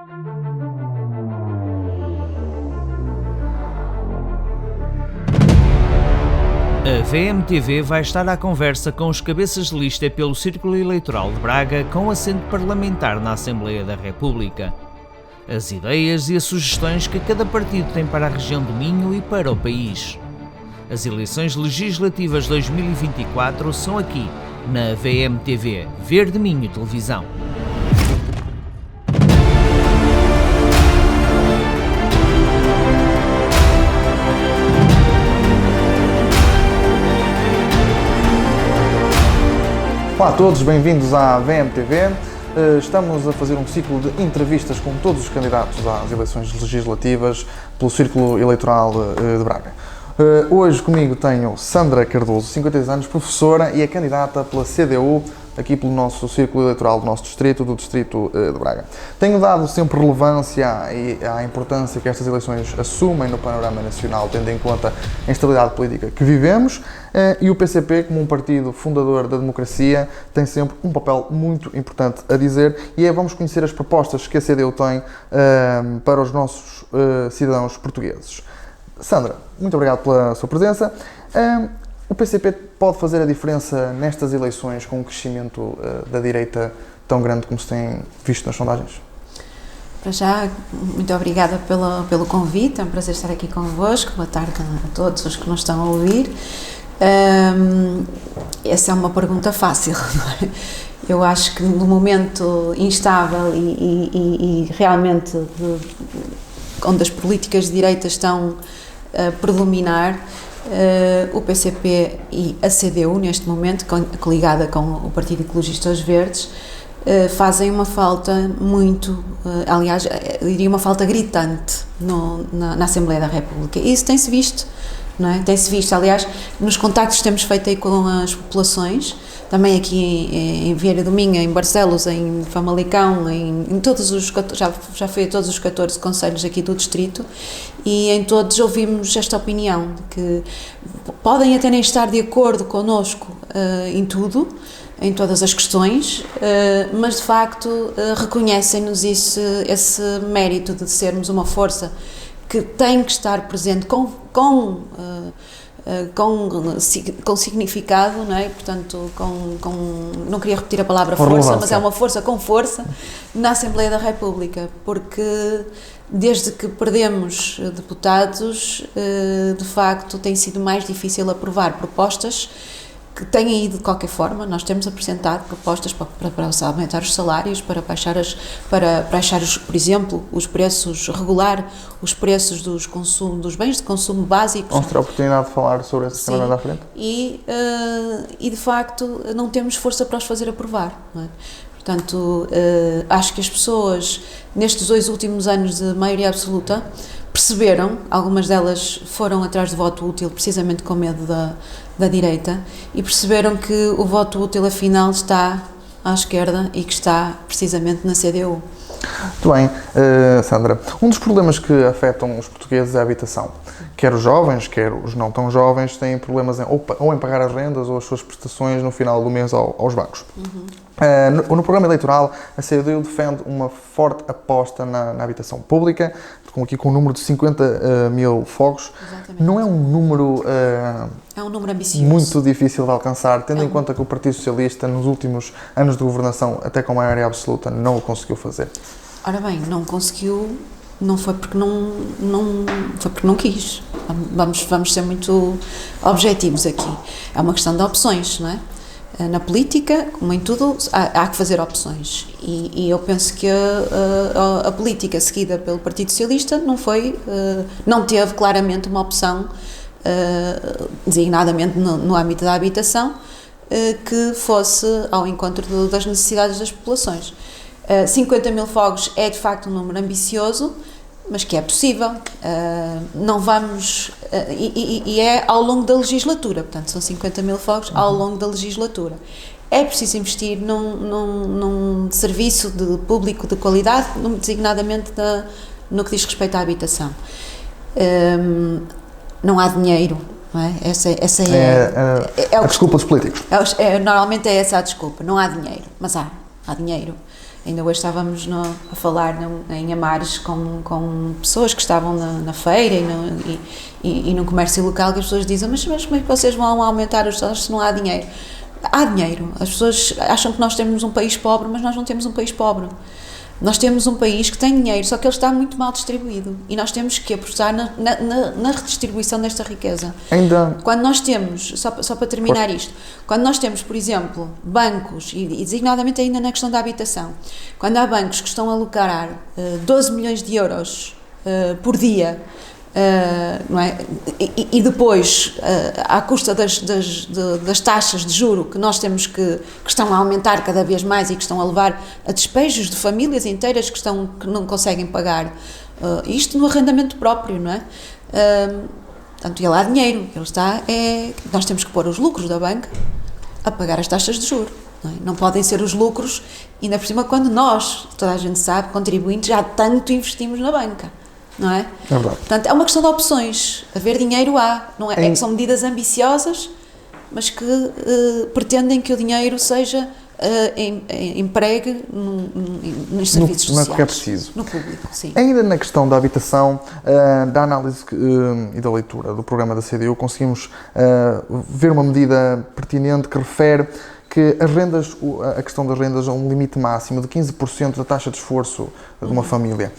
A VMTV vai estar à conversa com os cabeças de lista pelo Círculo Eleitoral de Braga com assento parlamentar na Assembleia da República. As ideias e as sugestões que cada partido tem para a região do Minho e para o país. As eleições legislativas 2024 são aqui, na VMTV, Verde Minho Televisão. Olá a todos, bem-vindos à VMTV. Estamos a fazer um ciclo de entrevistas com todos os candidatos às eleições legislativas pelo Círculo Eleitoral de Braga. Hoje comigo tenho Sandra Cardoso, 56 anos, professora e é candidata pela CDU, aqui pelo nosso Círculo Eleitoral do nosso distrito, do Distrito de Braga. Tenho dado sempre relevância à importância que estas eleições assumem no panorama nacional, tendo em conta a instabilidade política que vivemos, e o PCP, como um partido fundador da democracia, tem sempre um papel muito importante a dizer, e vamos conhecer as propostas que a CDU tem para os nossos cidadãos portugueses. Sandra, muito obrigado pela sua presença. O PCP pode fazer a diferença nestas eleições com um crescimento da direita tão grande como se tem visto nas sondagens? Para já, muito obrigada pelo convite, é um prazer estar aqui convosco. Boa tarde a todos os que nos estão a ouvir. Essa é uma pergunta fácil, não é? Eu acho que no momento instável e realmente onde as políticas de direita estão a predominar, o PCP e a CDU, neste momento, ligada com o Partido Ecologista dos Verdes, fazem uma falta muito, aliás, eu diria uma falta gritante na Assembleia da República. E isso tem-se visto, não é? Tem-se visto, aliás, nos contactos que temos feito aí com as populações, também aqui em Vieira do Minho, em Barcelos, em Famalicão, em todos os, já fui a todos os 14 concelhos aqui do distrito, e em todos ouvimos esta opinião, de que podem até nem estar de acordo connosco em tudo, em todas as questões, mas de facto reconhecem-nos esse mérito de sermos uma força que tem que estar presente com significado, não é? Portanto, não queria repetir a palavra força, mas é uma força com força na Assembleia da República, porque desde que perdemos deputados, de facto tem sido mais difícil aprovar propostas que têm ido de qualquer forma. Nós temos apresentado propostas para aumentar os salários, para baixar, por exemplo, os preços, regular os preços dos bens de consumo básicos. Vamos ter a oportunidade de falar sobre esse tema mais à frente. E de facto não temos força para os fazer aprovar, não é? Portanto, acho que as pessoas, nestes 2 últimos anos de maioria absoluta, perceberam, algumas delas foram atrás do voto útil precisamente com medo da direita, e perceberam que o voto útil afinal está à esquerda e que está precisamente na CDU. Muito bem, Sandra. Um dos problemas que afetam os portugueses é a habitação. Quer os jovens, quer os não tão jovens, têm problemas ou em pagar as rendas ou as suas prestações no final do mês aos bancos. No programa eleitoral, a CDU defende uma forte aposta na habitação pública, com um número de 50 mil fogos. Exatamente. Não é um número... é um número ambicioso. Muito difícil de alcançar, tendo em conta que o Partido Socialista, nos últimos anos de governação, até com maioria absoluta, não o conseguiu fazer. Ora bem, não conseguiu, não foi porque foi porque não quis. Vamos ser muito objetivos aqui. É uma questão de opções, não é? Na política, como em tudo, há que fazer opções. E eu penso que a política seguida pelo Partido Socialista não teve claramente uma opção, designadamente no âmbito da habitação, que fosse ao encontro das necessidades das populações. 50 mil fogos é de facto um número ambicioso, mas que é possível. Não vamos... e é ao longo da legislatura, portanto são 50 mil fogos ao longo da legislatura. É preciso investir num serviço público de qualidade, designadamente no que diz respeito à habitação. Não há dinheiro, não é? Essa a desculpa dos políticos. Normalmente é essa a desculpa, não há dinheiro, mas há dinheiro. Ainda hoje estávamos a falar em Amares com pessoas que estavam na feira e no comércio local, que as pessoas dizem, mas como é que vocês vão aumentar os salários se não há dinheiro? Há dinheiro. As pessoas acham que nós temos um país pobre, mas nós não temos um país pobre. Nós temos um país que tem dinheiro, só que ele está muito mal distribuído e nós temos que apostar na redistribuição desta riqueza. Quando nós temos, só para terminar isto, quando nós temos, por exemplo, bancos, e designadamente ainda na questão da habitação, quando há bancos que estão a lucrar 12 milhões de euros por dia, não é? E depois, à custa das taxas de juro que nós temos que estão a aumentar cada vez mais e que estão a levar a despejos de famílias inteiras que não conseguem pagar isto no arrendamento próprio, não é? Portanto, ele há dinheiro, nós temos que pôr os lucros da banca a pagar as taxas de juro. Não podem ser os lucros, ainda por cima quando nós, toda a gente sabe, contribuintes, já tanto investimos na banca. Não é? É verdade. Portanto, é uma questão de opções. Haver dinheiro há. Não é? São medidas ambiciosas, mas que pretendem que o dinheiro seja empregue nos serviços sociais. No que é preciso. No público, sim. Ainda na questão da habitação, da análise e da leitura do programa da CDU, conseguimos ver uma medida pertinente que refere que a questão das rendas a um limite máximo de 15% da taxa de esforço de uma família.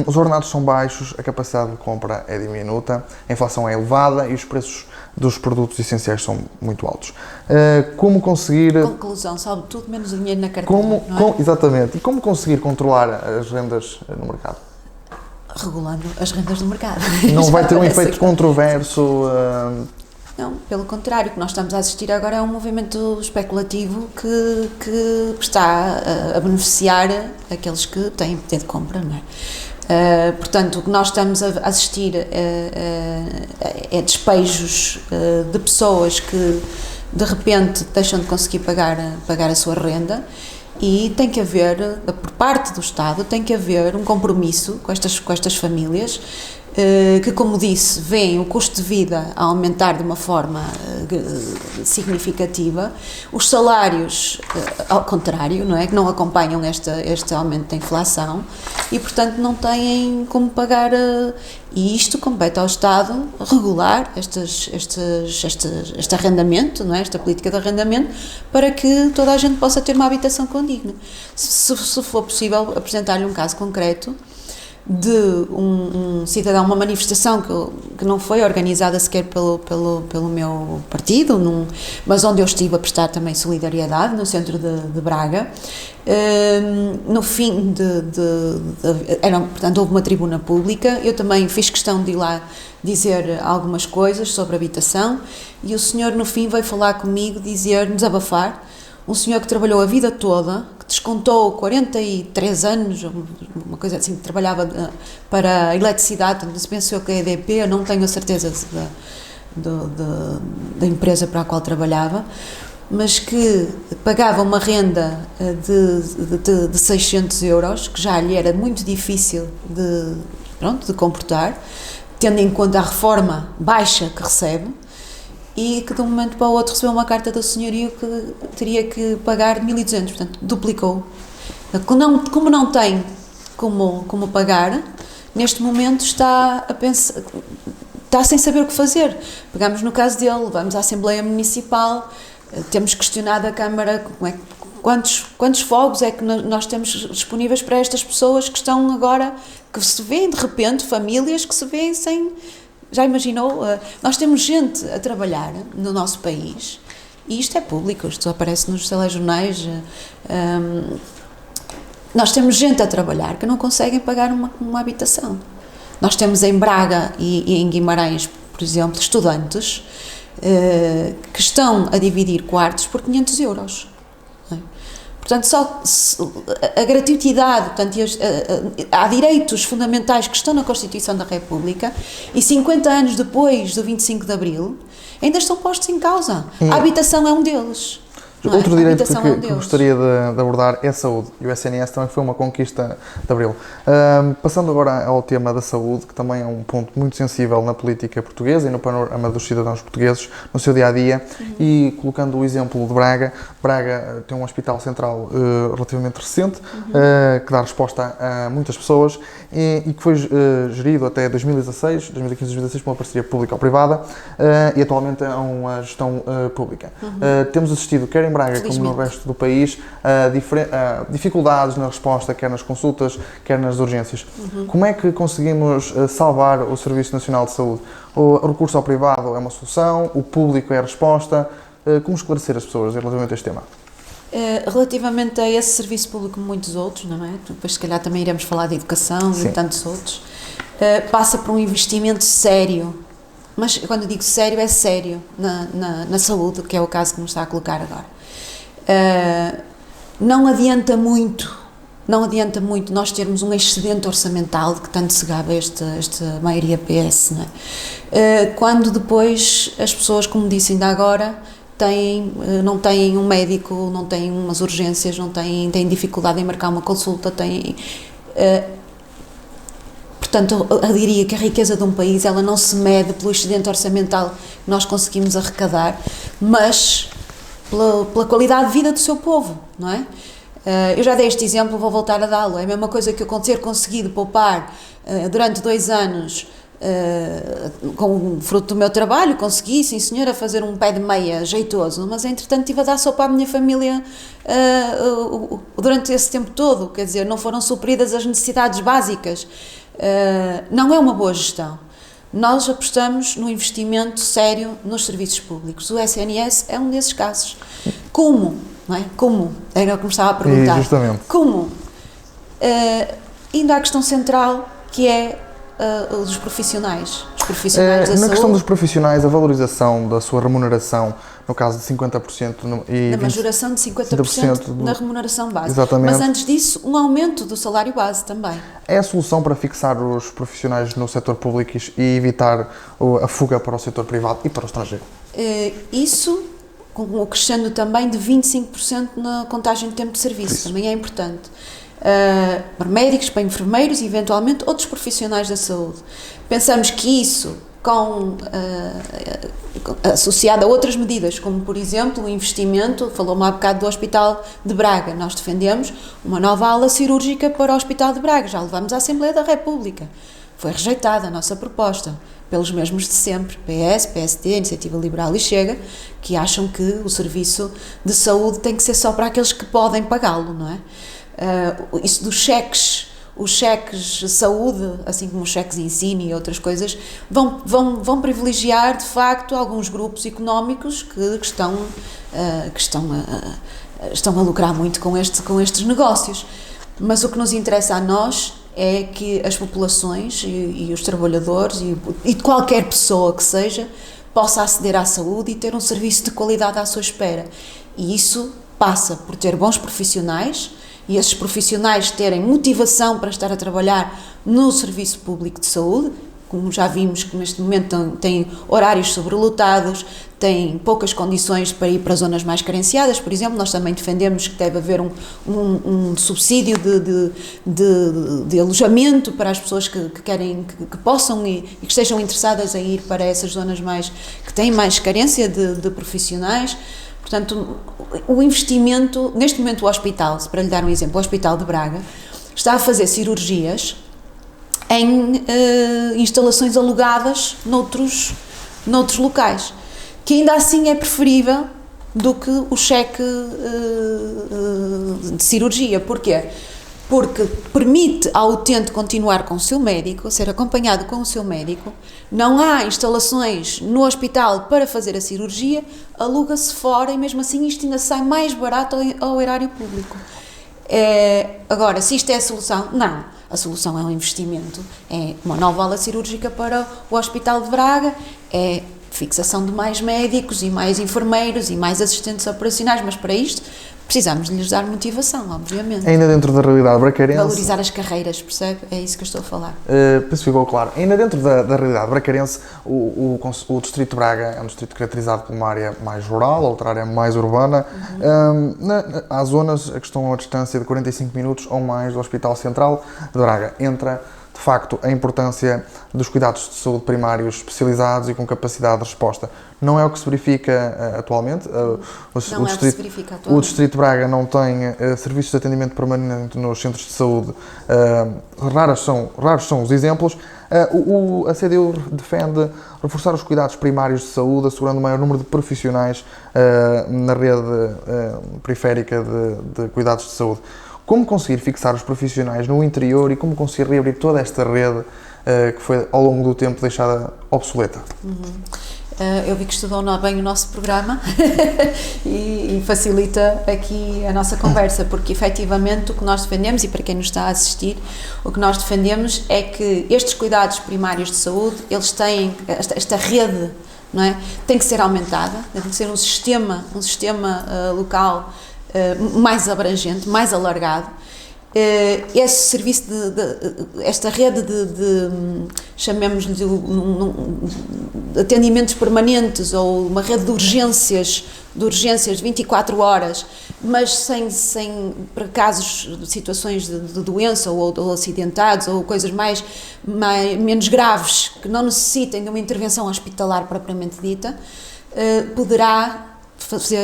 Os ordenados são baixos, a capacidade de compra é diminuta, a inflação é elevada e os preços dos produtos essenciais são muito altos. Como conseguir... Conclusão, sobe tudo menos o dinheiro na carteira, não é? Exatamente. E como conseguir controlar as rendas no mercado? Regulando as rendas do mercado. Não vai ter um efeito controverso... Não, pelo contrário, o que nós estamos a assistir agora é um movimento especulativo que está a beneficiar aqueles que têm poder de compra, não é? Portanto, o que nós estamos a assistir é despejos de pessoas que de repente deixam de conseguir pagar a sua renda e tem que haver, por parte do Estado, tem que haver um compromisso com estas famílias que, como disse, veem o custo de vida a aumentar de uma forma significativa, os salários, ao contrário, não é? Que não acompanham este aumento da inflação e, portanto, não têm como pagar, e isto compete ao Estado regular este arrendamento, não é? Esta política de arrendamento, para que toda a gente possa ter uma habitação condigna. Se for possível, apresentar-lhe um caso concreto de um cidadão, uma manifestação que não foi organizada sequer pelo meu partido, mas onde eu estive a prestar também solidariedade, no centro de Braga. No fim portanto, houve uma tribuna pública, eu também fiz questão de ir lá dizer algumas coisas sobre habitação e o senhor no fim veio falar comigo, desabafar, um senhor que trabalhou a vida toda, que descontou 43 anos, uma coisa assim, que trabalhava para a eletricidade, se pensou que a EDP, não tenho a certeza da empresa para a qual trabalhava, mas que pagava uma renda de 600 euros, que já lhe era muito difícil de comportar, tendo em conta a reforma baixa que recebe, e que de um momento para o outro recebeu uma carta do senhorio que teria que pagar 1.200, portanto, duplicou. Como não tem como pagar, neste momento está a pensar, está sem saber o que fazer. Pegamos no caso dele, vamos à Assembleia Municipal, temos questionado a Câmara quantos fogos é que nós temos disponíveis para estas pessoas que estão agora, que se vêem de repente, famílias que se vêem sem... Já imaginou? Nós temos gente a trabalhar no nosso país e isto é público, isto aparece nos telejornais. Nós temos gente a trabalhar que não conseguem pagar uma habitação. Nós temos em Braga e em Guimarães, por exemplo, estudantes que estão a dividir quartos por 500 euros. Portanto, a gratuitidade, portanto, há direitos fundamentais que estão na Constituição da República e 50 anos depois do 25 de Abril ainda estão postos em causa. A habitação é um deles. Não é? Outro A direito habitação é um que Deus. gostaria de abordar é a saúde, e o SNS também foi uma conquista de Abril. Passando agora ao tema da saúde, que também é um ponto muito sensível na política portuguesa e no panorama dos cidadãos portugueses, no seu dia-a-dia, e colocando o exemplo de Braga, Braga tem um hospital central relativamente recente, que dá resposta a muitas pessoas, e que foi gerido até 2016, 2015-2016, por uma parceria pública-privada, e atualmente é uma gestão pública. Temos assistido, quer em Braga como no resto do país, a dificuldades na resposta, quer nas consultas, quer nas urgências. Como é que conseguimos salvar o Serviço Nacional de Saúde? O recurso ao privado é uma solução, o público é a resposta. Como esclarecer as pessoas relativamente a este tema? Relativamente a esse serviço público, como muitos outros, não é? Depois, se calhar, também iremos falar de educação e tantos outros, passa por um investimento sério. Mas quando eu digo sério, é sério na saúde, que é o caso que nos está a colocar agora. Não adianta muito nós termos um excedente orçamental de que tanto se gaba esta maioria PS, não é? Quando depois as pessoas, como disse ainda agora, não têm um médico, não têm umas urgências, têm dificuldade em marcar uma consulta, portanto, eu diria que a riqueza de um país, ela não se mede pelo excedente orçamental que nós conseguimos arrecadar, mas pela qualidade de vida do seu povo, não é? Eu já dei este exemplo, vou voltar a dá-lo. É a mesma coisa que eu ter conseguido poupar durante 2 anos com o fruto do meu trabalho, consegui, sim senhora, fazer um pé de meia jeitoso, mas entretanto estive a dar sopa à minha família durante esse tempo todo, quer dizer, não foram supridas as necessidades básicas. Não é uma boa gestão. Nós apostamos no investimento sério nos serviços públicos. O SNS é um desses casos. Como? Não é? Como? Era o que me estava a perguntar. Justamente. Como? Indo à questão central, que é dos profissionais. Os profissionais da na saúde. questão dos profissionais, a valorização da sua remuneração, no caso de 50% e da majoração de 50% na remuneração base. Exatamente. Mas antes disso, um aumento do salário base também. É a solução para fixar os profissionais no setor público e evitar a fuga para o setor privado e para o estrangeiro? Isso, crescendo também de 25% na contagem de tempo de serviço, também é importante. Para médicos, para enfermeiros e eventualmente outros profissionais da saúde. Pensamos que isso, associado a outras medidas, como por exemplo o investimento, falou-me há bocado do Hospital de Braga, nós defendemos uma nova ala cirúrgica para o Hospital de Braga, já levamos à Assembleia da República. Foi rejeitada a nossa proposta pelos mesmos de sempre, PS, PSD, Iniciativa Liberal e Chega, que acham que o serviço de saúde tem que ser só para aqueles que podem pagá-lo, não é? Isso dos cheques, os cheques de saúde, assim como os cheques de ensino e outras coisas, vão privilegiar de facto alguns grupos económicos que estão a lucrar muito com estes negócios. Mas o que nos interessa a nós é que as populações e os trabalhadores e de qualquer pessoa que seja possa aceder à saúde e ter um serviço de qualidade à sua espera. E isso passa por ter bons profissionais e esses profissionais terem motivação para estar a trabalhar no serviço público de saúde, como já vimos que neste momento têm horários sobrelotados, têm poucas condições para ir para zonas mais carenciadas. Por exemplo, nós também defendemos que deve haver um subsídio de alojamento para as pessoas que querem, que possam e que estejam interessadas em ir para essas zonas que têm mais carência de profissionais. Portanto, o investimento, neste momento o hospital, para lhe dar um exemplo, o Hospital de Braga está a fazer cirurgias em instalações alugadas noutros locais, que ainda assim é preferível do que o cheque de cirurgia. Porquê? Porque permite ao utente continuar com o seu médico, ser acompanhado com o seu médico, não há instalações no hospital para fazer a cirurgia, aluga-se fora e mesmo assim isto ainda sai mais barato ao erário público. Agora, se isto é a solução, não. A solução é um investimento, é uma nova ala cirúrgica para o Hospital de Braga, é fixação de mais médicos e mais enfermeiros e mais assistentes operacionais, mas para isto precisamos de lhes dar motivação, obviamente. Ainda dentro da realidade bracarense... Valorizar as carreiras, percebe? É isso que eu estou a falar. Penso que ficou claro. Ainda dentro da realidade bracarense, o Distrito de Braga é um distrito caracterizado por uma área mais rural, outra área mais urbana. Há zonas que estão a distância de 45 minutos ou mais do Hospital Central de Braga. Entra, de facto, a importância dos cuidados de saúde primários especializados e com capacidade de resposta. Não é o que se verifica atualmente. O Distrito de Braga não tem serviços de atendimento permanente nos centros de saúde. Raros são os exemplos. A CDU defende reforçar os cuidados primários de saúde, assegurando o maior número de profissionais na rede periférica de cuidados de saúde. Como conseguir fixar os profissionais no interior e como conseguir reabrir toda esta rede que foi ao longo do tempo deixada obsoleta? Eu vi que estudou bem o nosso programa e facilita aqui a nossa conversa, porque efetivamente o que nós defendemos, e para quem nos está a assistir, o que nós defendemos é que estes cuidados primários de saúde, eles têm, esta rede, não é? Tem que ser aumentada, tem que ser um sistema local mais abrangente, mais alargado. Esse serviço esta rede chamemos-lhe de atendimentos permanentes ou uma rede de urgências de 24 horas, mas sem para casos de situações de doença ou acidentados ou coisas menos graves que não necessitem de uma intervenção hospitalar propriamente dita, poderá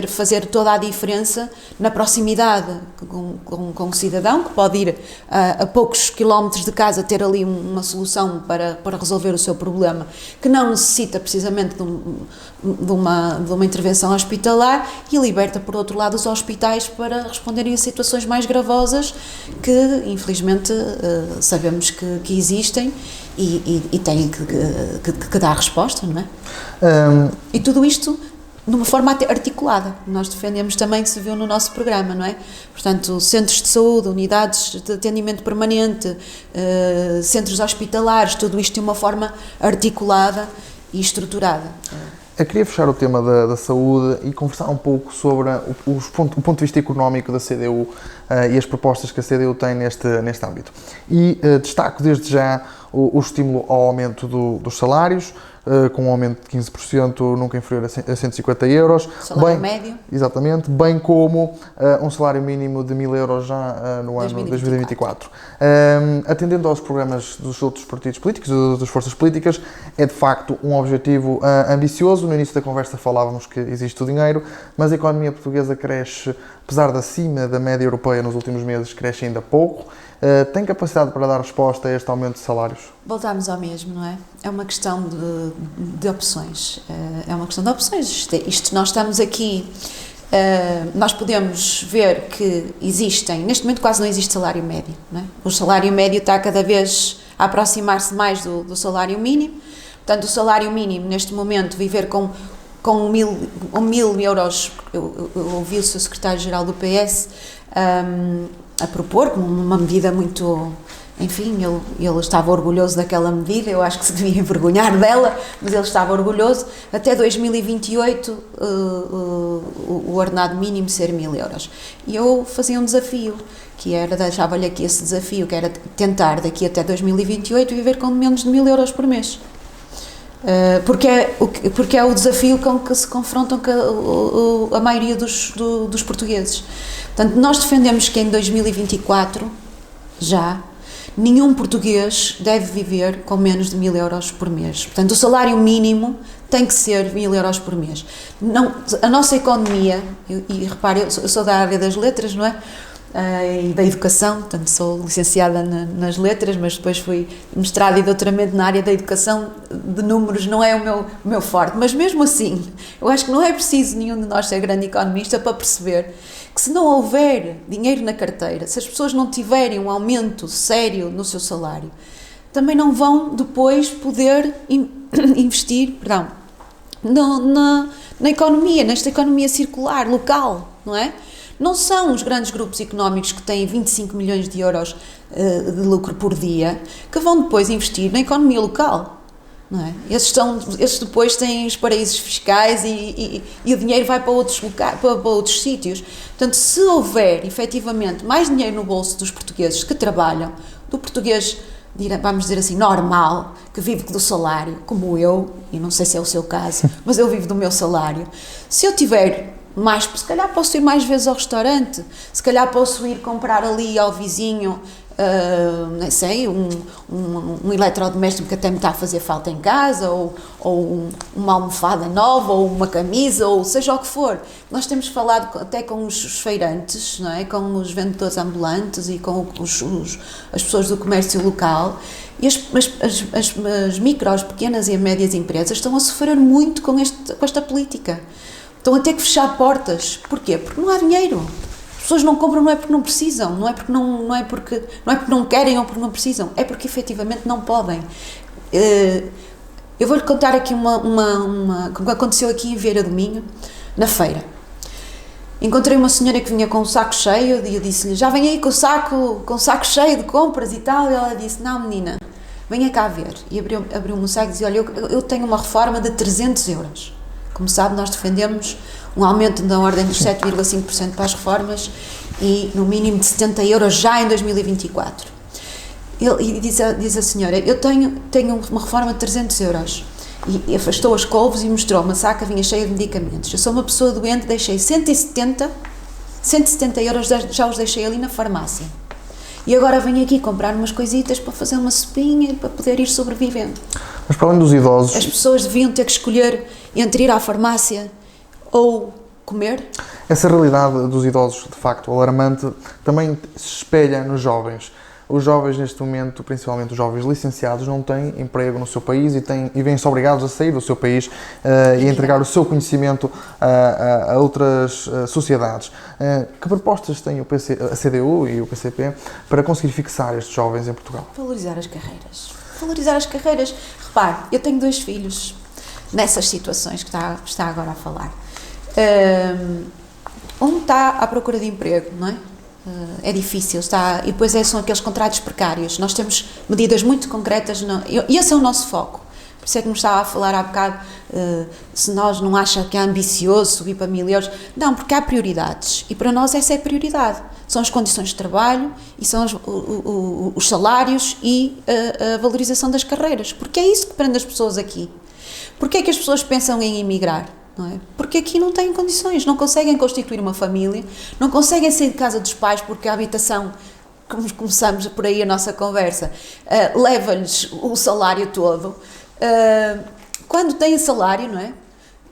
fazer toda a diferença na proximidade com o cidadão, que pode ir a poucos quilómetros de casa ter ali uma solução para resolver o seu problema, que não necessita precisamente de uma intervenção hospitalar, e liberta, por outro lado, os hospitais para responderem a situações mais gravosas que, infelizmente, sabemos que existem e têm que dar resposta, não é? E tudo isto de uma forma articulada. Nós defendemos também, que se viu no nosso programa, não é? Portanto, centros de saúde, unidades de atendimento permanente, centros hospitalares, tudo isto de uma forma articulada e estruturada. Eu queria fechar o tema da saúde e conversar um pouco sobre o ponto de vista económico da CDU e as propostas que a CDU tem neste âmbito. E destaco desde já o estímulo ao aumento dos salários, com um aumento de 15%, nunca inferior a 150 euros. Salário médio. Exatamente, bem como um salário mínimo de 1.000 euros já no ano 2024. Atendendo aos programas dos outros partidos políticos, das forças políticas, é de facto um objetivo ambicioso. No início da conversa falávamos que existe o dinheiro, mas a economia portuguesa cresce, apesar de acima da média europeia nos últimos meses, cresce ainda pouco. Tem capacidade para dar resposta a este aumento de salários? Voltamos ao mesmo, não é? É uma questão de opções. É uma questão de opções. Isto nós estamos aqui, nós podemos ver que existem, neste momento quase não existe salário médio, não é? O salário médio está cada vez a aproximar-se mais do salário mínimo. Portanto, o salário mínimo, neste momento, viver com 1.000 euros, eu ouvi o Sr. Secretário-Geral do PS a propor, como uma medida muito, enfim, ele estava orgulhoso daquela medida, eu acho que se devia envergonhar dela, mas ele estava orgulhoso, até 2028 o ordenado mínimo ser 1.000 euros. E eu fazia um desafio, que era, deixava-lhe aqui esse desafio, que era tentar daqui até 2028 viver com menos de 1.000 euros por mês. Porque é o desafio com que se confrontam a maioria dos portugueses. Portanto, nós defendemos que em 2024, já, nenhum português deve viver com menos de 1.000 euros por mês. Portanto, o salário mínimo tem que ser 1.000 euros por mês. Não, a nossa economia, e repare, eu sou da área das letras, não é? E da educação, portanto sou licenciada nas letras, mas depois fui mestrada e doutoramento na área da educação. De números não é o meu forte, mas mesmo assim, eu acho que não é preciso nenhum de nós ser grande economista para perceber que se não houver dinheiro na carteira, se as pessoas não tiverem um aumento sério no seu salário, também não vão depois poder investir, na economia, nesta economia circular, local, não é? Não são os grandes grupos económicos que têm 25 milhões de euros de lucro por dia que vão depois investir na economia local. não é? Esses depois têm os paraísos fiscais e o dinheiro vai para outros locais, para outros sítios. Portanto, se houver efetivamente mais dinheiro no bolso dos portugueses que trabalham, do português, vamos dizer assim, normal, que vive do salário, como eu, e não sei se é o seu caso, mas eu vivo do meu salário, se eu tiver mais, se calhar posso ir mais vezes ao restaurante, se calhar posso ir comprar ali ao vizinho, não sei, um eletrodoméstico que até me está a fazer falta em casa, ou uma almofada nova, ou uma camisa, ou seja o que for. Nós temos falado até com os feirantes, não é? Com os vendedores ambulantes e com as pessoas do comércio local, e as micro, as pequenas e médias empresas estão a sofrer muito com esta política. Estão a ter que fechar portas. Porquê? Porque não há dinheiro. As pessoas não compram não é porque não precisam, não é porque não querem ou porque não precisam, é porque efetivamente não podem. Eu vou-lhe contar aqui como aconteceu aqui em Vieira do Minho, na feira. Encontrei uma senhora que vinha com um saco cheio e eu disse-lhe, já vem aí com o saco cheio de compras e tal, e ela disse, não menina, venha cá ver. E abriu-me um saco e disse, olha, eu tenho uma reforma de 300 euros. Como sabe, nós defendemos um aumento da ordem dos 7,5% para as reformas e no mínimo de 70 euros já em 2024. E diz a senhora, eu tenho uma reforma de 300 euros. E afastou as couves e mostrou uma saca, vinha cheia de medicamentos. Eu sou uma pessoa doente, deixei 170 euros, já os deixei ali na farmácia. E agora venho aqui comprar umas coisitas para fazer uma sopinha, para poder ir sobrevivendo. Mas para além dos idosos... As pessoas deviam ter que escolher entre ir à farmácia ou comer. Essa realidade dos idosos, de facto, alarmante, também se espelha nos jovens. Os jovens, neste momento, principalmente os jovens licenciados, não têm emprego no seu país e vêm-se obrigados a sair do seu país e a entregar o seu conhecimento a outras sociedades. Que propostas tem a CDU e o PCP para conseguir fixar estes jovens em Portugal? Valorizar as carreiras. Valorizar as carreiras. Repare, eu tenho 2 filhos nessas situações que está agora a falar. Um está à procura de emprego, não é? É difícil, e depois são aqueles contratos precários. Nós temos medidas muito concretas, e esse é o nosso foco. Por isso é que me estava a falar há bocado, se nós não acham que é ambicioso subir para 1.000 euros. Não, porque há prioridades, e para nós essa é a prioridade. São as condições de trabalho, e são os salários e a valorização das carreiras, porque é isso que prende as pessoas aqui. Porquê é que as pessoas pensam em emigrar? Não é? Porque aqui não têm condições, não conseguem constituir uma família, não conseguem sair de casa dos pais porque a habitação, como começamos por aí a nossa conversa, leva-lhes o salário todo. Quando têm salário, não é?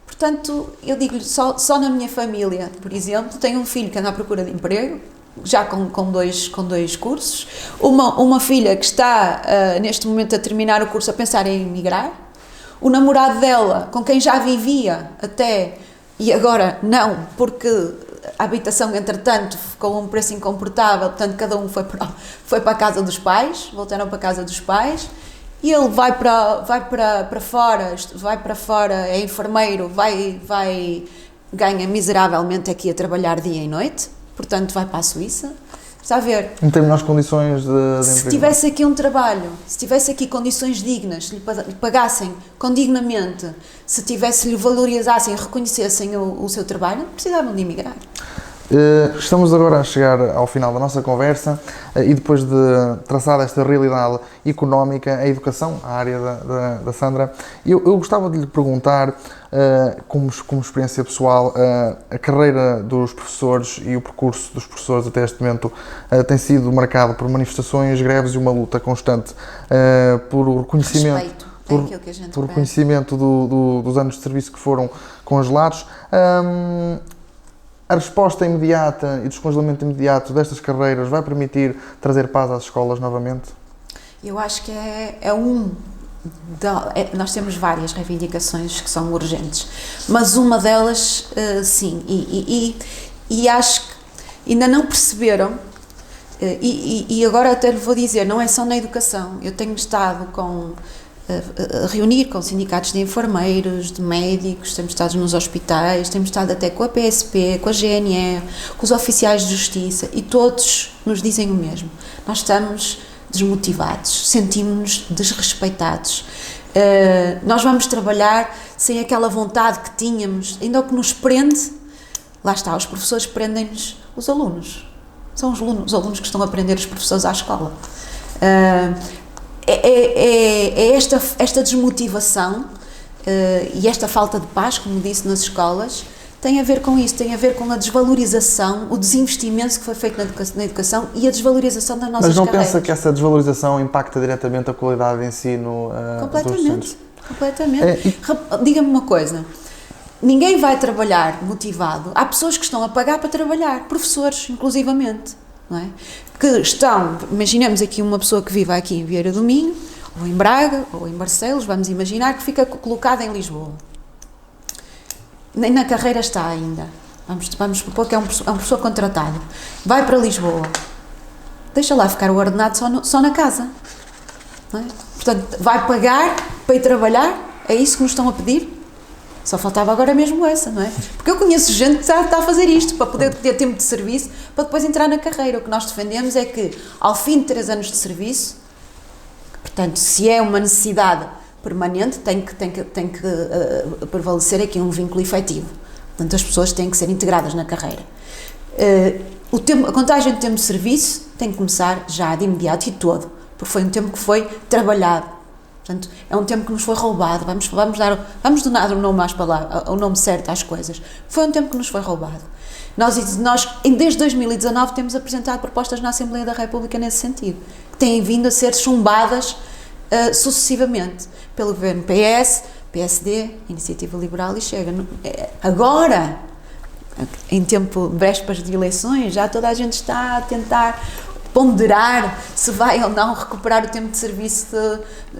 Portanto, eu digo-lhe, só na minha família, por exemplo, tenho um filho que anda à procura de emprego, já com dois cursos, uma filha que está neste momento a terminar o curso a pensar em emigrar, o namorado dela, com quem já vivia até, e agora não, porque a habitação, entretanto, ficou a um preço incomportável, portanto, cada um foi para a casa dos pais, voltaram para a casa dos pais, e ele vai para fora, é enfermeiro, ganha miseravelmente aqui a trabalhar dia e noite, portanto, vai para a Suíça. Está a ver? Não tem melhores condições de emprego. Se tivesse aqui um trabalho, se tivesse aqui condições dignas, se lhe pagassem dignamente, se lhe valorizassem e reconhecessem o seu trabalho, não precisavam de emigrar. Estamos agora a chegar ao final da nossa conversa e depois de traçar esta realidade económica, a educação, a área da Sandra, eu gostava de lhe perguntar, como experiência pessoal, a carreira dos professores e o percurso dos professores até este momento tem sido marcado por manifestações, greves e uma luta constante por reconhecimento. Respeito. Por reconhecimento dos anos de serviço que foram congelados. A resposta imediata e o descongelamento imediato destas carreiras vai permitir trazer paz às escolas novamente? Eu acho que nós temos várias reivindicações que são urgentes, mas uma delas, sim, e acho que ainda não perceberam, e agora até lhe vou dizer, não é só na educação. Eu tenho estado a reunir com sindicatos de enfermeiros, de médicos, temos estado nos hospitais, temos estado até com a PSP, com a GNR, com os oficiais de justiça, e todos nos dizem o mesmo. Nós estamos desmotivados, sentimos-nos desrespeitados. Nós vamos trabalhar sem aquela vontade que tínhamos, ainda o que nos prende, lá está, os professores prendem-nos os alunos. São os alunos que estão a prender os professores à escola. Esta desmotivação e esta falta de paz, como disse, nas escolas, tem a ver com isso, tem a ver com a desvalorização, o desinvestimento que foi feito na educação e a desvalorização das nossas carreiras. Mas não pensa que essa desvalorização impacta diretamente a qualidade de ensino dos docentes? Completamente. Diga-me uma coisa, ninguém vai trabalhar motivado, há pessoas que estão a pagar para trabalhar, professores inclusivamente, não é? Que estão, imaginemos aqui uma pessoa que vive aqui em Vieira do Minho, ou em Braga, ou em Barcelos, vamos imaginar que fica colocada em Lisboa. Nem na carreira está ainda. Vamos supor que é um professor contratado. Vai para Lisboa. Deixa lá ficar o ordenado só na casa. Não é? Portanto, vai pagar para ir trabalhar? É isso que nos estão a pedir? Só faltava agora mesmo essa, não é? Porque eu conheço gente que está a fazer isto para poder ter tempo de serviço, para depois entrar na carreira. O que nós defendemos é que, ao fim de 3 anos de serviço, portanto, se é uma necessidade permanente, tem que prevalecer aqui um vínculo efetivo. Portanto, as pessoas têm que ser integradas na carreira. A contagem de tempo de serviço tem que começar já de imediato e todo, porque foi um tempo que foi trabalhado. Portanto, é um tempo que nos foi roubado. Vamos dar o nome certo às coisas. Foi um tempo que nos foi roubado. Nós, desde 2019, temos apresentado propostas na Assembleia da República nesse sentido, que têm vindo a ser chumbadas sucessivamente pelo governo PS, PSD, Iniciativa Liberal e Chega. Agora, em tempo vésperas de eleições, já toda a gente está a tentar ponderar se vai ou não recuperar o tempo de serviço,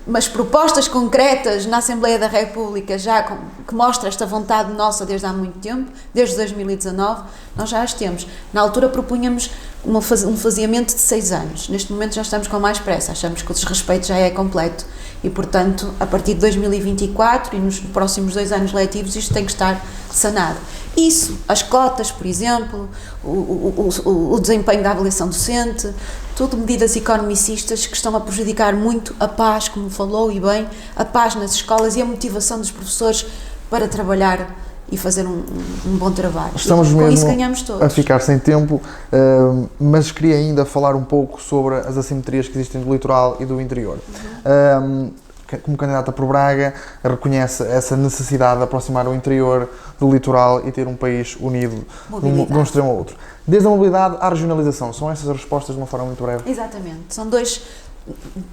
mas propostas concretas na Assembleia da República já que mostra esta vontade nossa desde há muito tempo, desde 2019, nós já as temos. Na altura propunhamos um faseamento de 6 anos, neste momento já estamos com mais pressa, achamos que o desrespeito já é completo e, portanto, a partir de 2024 e nos próximos 2 anos letivos isto tem que estar sanado. Isso, as cotas, por exemplo, o desempenho da avaliação docente, tudo medidas economicistas que estão a prejudicar muito a paz, como falou e bem, a paz nas escolas e a motivação dos professores para trabalhar e fazer um bom trabalho. Estamos com mesmo isso ganhamos todos. A ficar sem tempo, mas queria ainda falar um pouco sobre as assimetrias que existem do litoral e do interior. Como candidata por Braga, reconhece essa necessidade de aproximar o interior do litoral e ter um país unido de um extremo ao outro. Desde a mobilidade à regionalização, são essas as respostas de uma forma muito breve? Exatamente, são dois,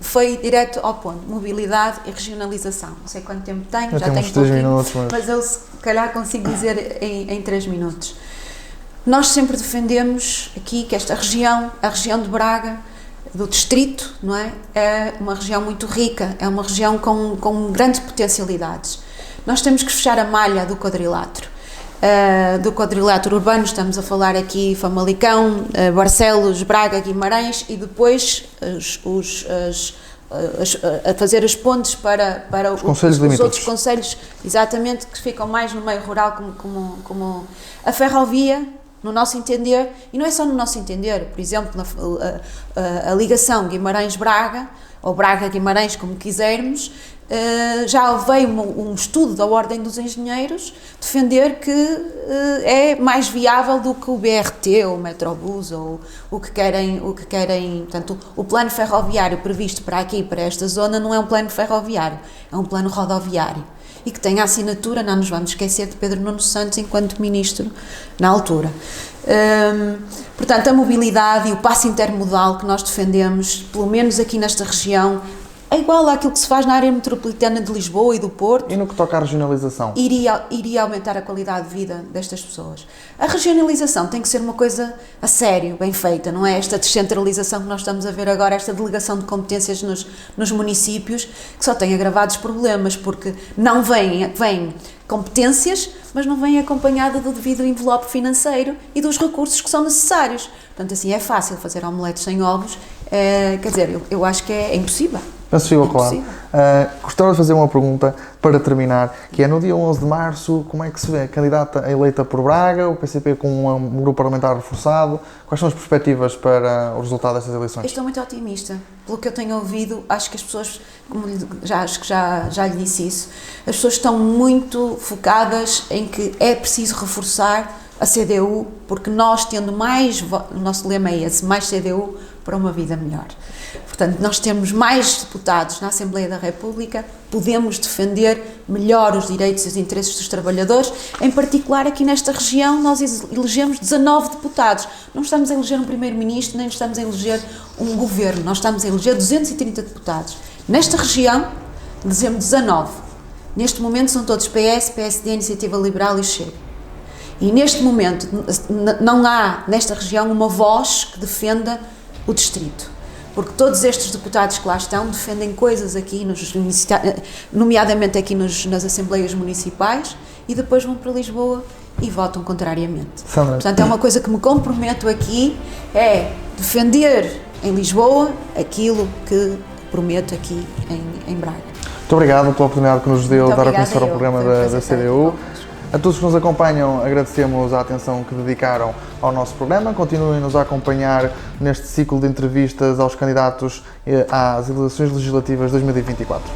foi direto ao ponto, mobilidade e regionalização. Não sei quanto tempo tenho, já tenho 3 minutos, mas eu se calhar consigo dizer em 3 minutos. Nós sempre defendemos aqui que esta região, a região de Braga, do distrito, não é? É uma região muito rica, é uma região com grandes potencialidades. Nós temos que fechar a malha do quadrilátero urbano, estamos a falar aqui Famalicão, Barcelos, Braga, Guimarães e depois a fazer as pontes para os outros concelhos, exatamente, que ficam mais no meio rural, como a ferrovia, no nosso entender, e não é só no nosso entender, por exemplo, a ligação Guimarães-Braga, ou Braga-Guimarães, como quisermos, já veio um estudo da Ordem dos Engenheiros defender que é mais viável do que o BRT ou o Metrobus ou o que querem, portanto, o plano ferroviário previsto para aqui, para esta zona, não é um plano ferroviário, é um plano rodoviário. E que tem a assinatura, não nos vamos esquecer, de Pedro Nuno Santos enquanto ministro na altura. Portanto, a mobilidade e o passo intermodal que nós defendemos, pelo menos aqui nesta região, é igual àquilo que se faz na área metropolitana de Lisboa e do Porto. E no que toca à regionalização? Iria aumentar a qualidade de vida destas pessoas. A regionalização tem que ser uma coisa a sério, bem feita, não é esta descentralização que nós estamos a ver agora, esta delegação de competências nos municípios, que só tem agravados problemas, porque não vêm competências, mas não vem acompanhada do devido envelope financeiro e dos recursos que são necessários. Portanto, assim, é fácil fazer omeletes sem ovos, quer dizer, eu acho que é impossível. Penso que ficou claro. Gostava de fazer uma pergunta para terminar, que é no dia 11 de março, como é que se vê a candidata eleita por Braga, o PCP com um grupo parlamentar reforçado? Quais são as perspectivas para o resultado destas eleições? Eu estou muito otimista. Pelo que eu tenho ouvido, acho que as pessoas, acho que já lhe disse isso, as pessoas estão muito focadas em que é preciso reforçar a CDU, porque nós tendo mais, o nosso lema é esse, mais CDU para uma vida melhor. Portanto, nós temos mais deputados na Assembleia da República, podemos defender melhor os direitos e os interesses dos trabalhadores, em particular aqui nesta região nós elegemos 19 deputados, não estamos a eleger um primeiro-ministro, nem estamos a eleger um governo, nós estamos a eleger 230 deputados. Nesta região, elegemos 19. Neste momento são todos PS, PSD, Iniciativa Liberal e Chega. E neste momento não há nesta região uma voz que defenda o distrito. Porque todos estes deputados que lá estão defendem coisas aqui, nomeadamente aqui nas Assembleias Municipais, e depois vão para Lisboa e votam contrariamente. Sandra. Portanto, é uma coisa que me comprometo aqui, é defender em Lisboa aquilo que prometo aqui em Braga. Muito obrigado pela oportunidade que nos deu de dar a conhecer ao programa da CDU. A todos que nos acompanham, agradecemos a atenção que dedicaram ao nosso programa. Continuem-nos a acompanhar neste ciclo de entrevistas aos candidatos às eleições legislativas 2024.